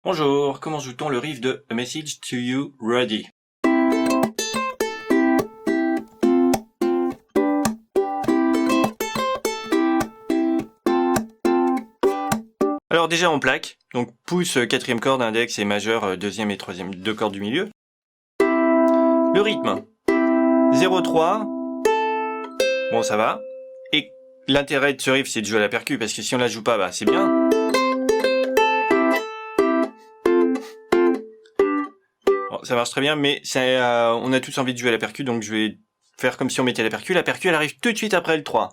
Bonjour, comment joue-t-on le riff de A Message to You Ready? Alors déjà on plaque, donc pouce, quatrième corde, index et majeur, deuxième et troisième, deux cordes du milieu. Le rythme, 0-3, bon ça va. Et l'intérêt de ce riff c'est de jouer à la percu, parce que si on la joue pas, bah c'est bien. Bon, ça marche très bien, mais on a tous envie de jouer à la percu, donc je vais faire comme si on mettait la percu. La percu elle arrive tout de suite après le 3.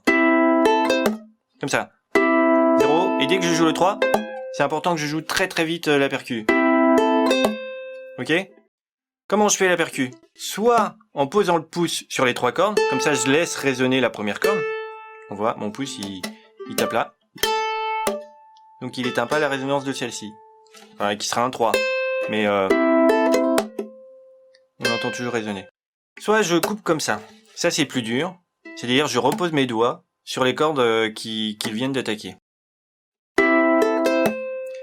Comme ça. 0, et dès que je joue le 3, c'est important que je joue très très vite la percu. Ok? Comment je fais la percu? Soit en posant le pouce sur les 3 cordes, comme ça je laisse résonner la première corde. On voit, mon pouce il tape là. Donc il éteint pas la résonance de celle-ci. Enfin, qui sera un 3. Mais on entend toujours résonner. Soit je coupe comme ça. Ça c'est plus dur. C'est-à-dire je repose mes doigts sur les cordes qui viennent d'attaquer.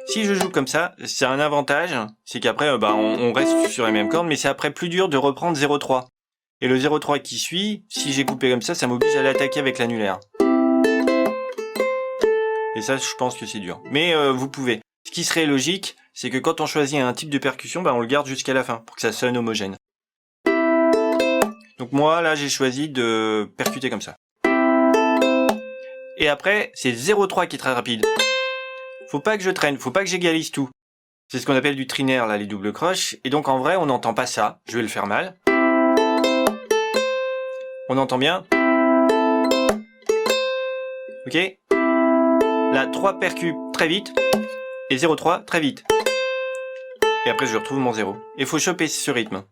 Si je joue comme ça, c'est un avantage, c'est qu'après on reste sur les mêmes cordes, mais c'est après plus dur de reprendre 0-3. Et le 0-3 qui suit, si j'ai coupé comme ça m'oblige à l'attaquer avec l'annulaire. Et ça, je pense que c'est dur. Mais vous pouvez. Ce qui serait logique, c'est que quand on choisit un type de percussion, on le garde jusqu'à la fin, pour que ça sonne homogène. Donc moi, là, j'ai choisi de percuter comme ça. Et après, c'est 0-3 qui est très rapide. Faut pas que je traîne, faut pas que j'égalise tout. C'est ce qu'on appelle du trinaire, là, les doubles croches. Et donc, en vrai, on n'entend pas ça. Je vais le faire mal. On entend bien. Ok? Là, 3 percus très vite. Et 0-3 très vite. Et après, je retrouve mon 0. Et faut choper ce rythme.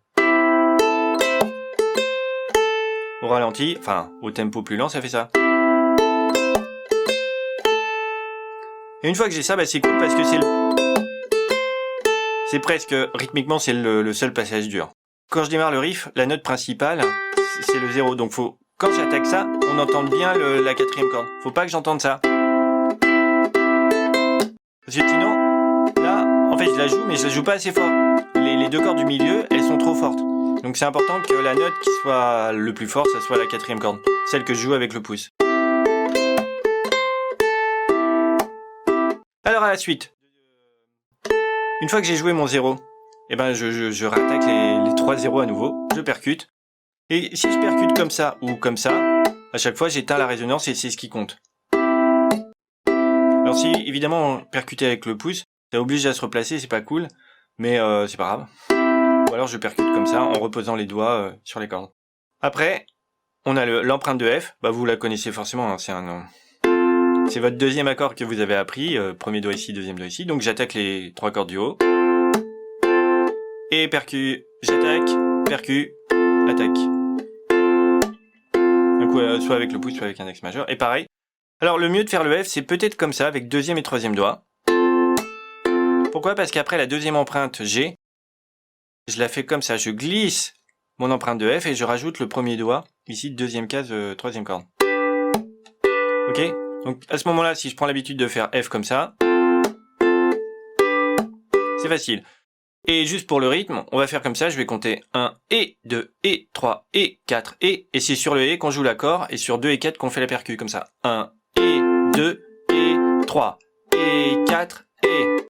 Au ralenti, enfin, au tempo plus lent, ça fait ça. Et une fois que j'ai ça, c'est cool parce que c'est presque, rythmiquement, c'est le seul passage dur. Quand je démarre le riff, la note principale, c'est le 0. Donc quand j'attaque ça, on entend bien la quatrième corde. Faut pas que j'entende ça. Parce que sinon, là, en fait, je la joue, mais je la joue pas assez fort. Les deux cordes du milieu, elles sont trop fortes. Donc c'est important que la note qui soit le plus fort, ça soit la quatrième corde. Celle que je joue avec le pouce. Alors à la suite. Une fois que j'ai joué mon 0, je rattaque les 3 0 à nouveau, je percute. Et si je percute comme ça ou comme ça, à chaque fois j'éteins la résonance et c'est ce qui compte. Alors si évidemment percuter avec le pouce, ça oblige à se replacer, c'est pas cool, mais c'est pas grave. Ou alors je percute comme ça en reposant les doigts sur les cordes. Après, on a l'empreinte de F, vous la connaissez forcément, hein, c'est votre deuxième accord que vous avez appris, premier do ici, deuxième do ici, donc j'attaque les 3 cordes du haut. Et percu, j'attaque, percu, attaque. Donc soit avec le pouce, soit avec un index majeur, et pareil. Alors le mieux de faire le F, c'est peut-être comme ça, avec deuxième et troisième doigt. Pourquoi? Parce qu'après la deuxième empreinte G, je la fais comme ça, je glisse mon empreinte de F et je rajoute le premier doigt, ici deuxième case, troisième corde. Ok? Donc à ce moment-là, si je prends l'habitude de faire F comme ça, c'est facile. Et juste pour le rythme, on va faire comme ça, je vais compter 1 et 2 et 3 et 4 et c'est sur le et qu'on joue l'accord et sur 2 et 4 qu'on fait la percu comme ça. 1 et 2 et 3 et 4 et...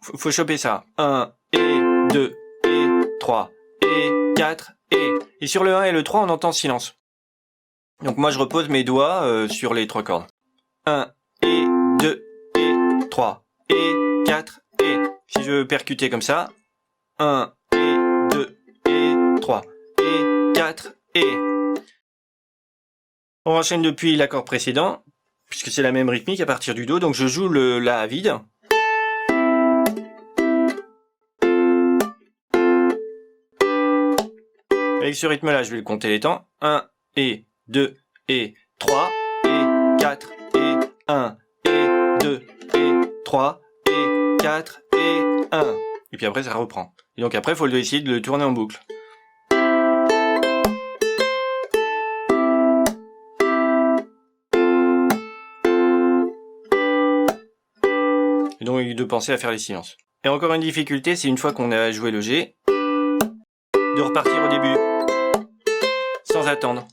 Faut choper ça. 1 et 2 et 3 et 4 et... Et sur le 1 et le 3, on entend silence. Donc moi je repose mes doigts sur les 3 cordes. 1 et 2 et 3 et 4 et... Si je veux percuter comme ça, 1 et 2 et 3 et 4 et... On enchaîne depuis l'accord précédent, puisque c'est la même rythmique à partir du do, donc je joue le la à vide. Avec ce rythme-là, je vais le compter les temps. 1 et 2 et 3 et 4 et 1 et 2 et 3 et 4 et 1. Et puis après, ça reprend. Et donc après, il faut essayer de le tourner en boucle. Et donc de penser à faire les silences. Et encore une difficulté, c'est une fois qu'on a joué le G, de repartir au début, sans attendre.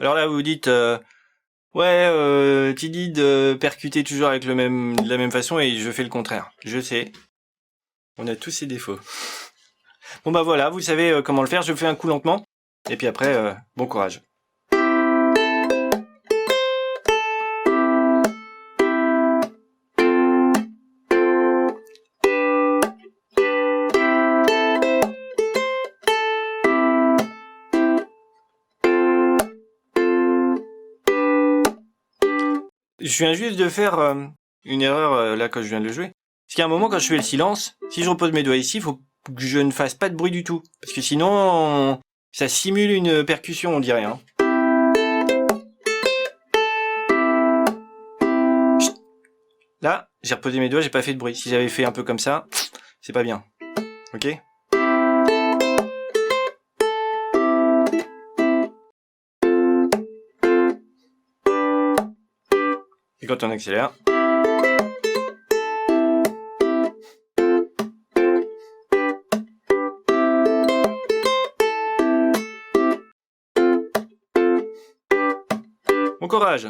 Alors là, vous vous dites, ouais, tu dis de percuter toujours avec de la même façon et je fais le contraire. Je sais. On a tous ses défauts. Bon bah voilà, vous savez comment le faire. Je fais un coup lentement. Et puis après, bon courage. Je viens juste de faire une erreur là quand je viens de le jouer. Parce qu'à un moment quand je fais le silence, si je repose mes doigts ici, il faut que je ne fasse pas de bruit du tout. Parce que sinon, ça simule une percussion, on dirait. Hein. Chut. Là, j'ai reposé mes doigts, j'ai pas fait de bruit. Si j'avais fait un peu comme ça, c'est pas bien. Ok ? Et quand on accélère... Bon courage!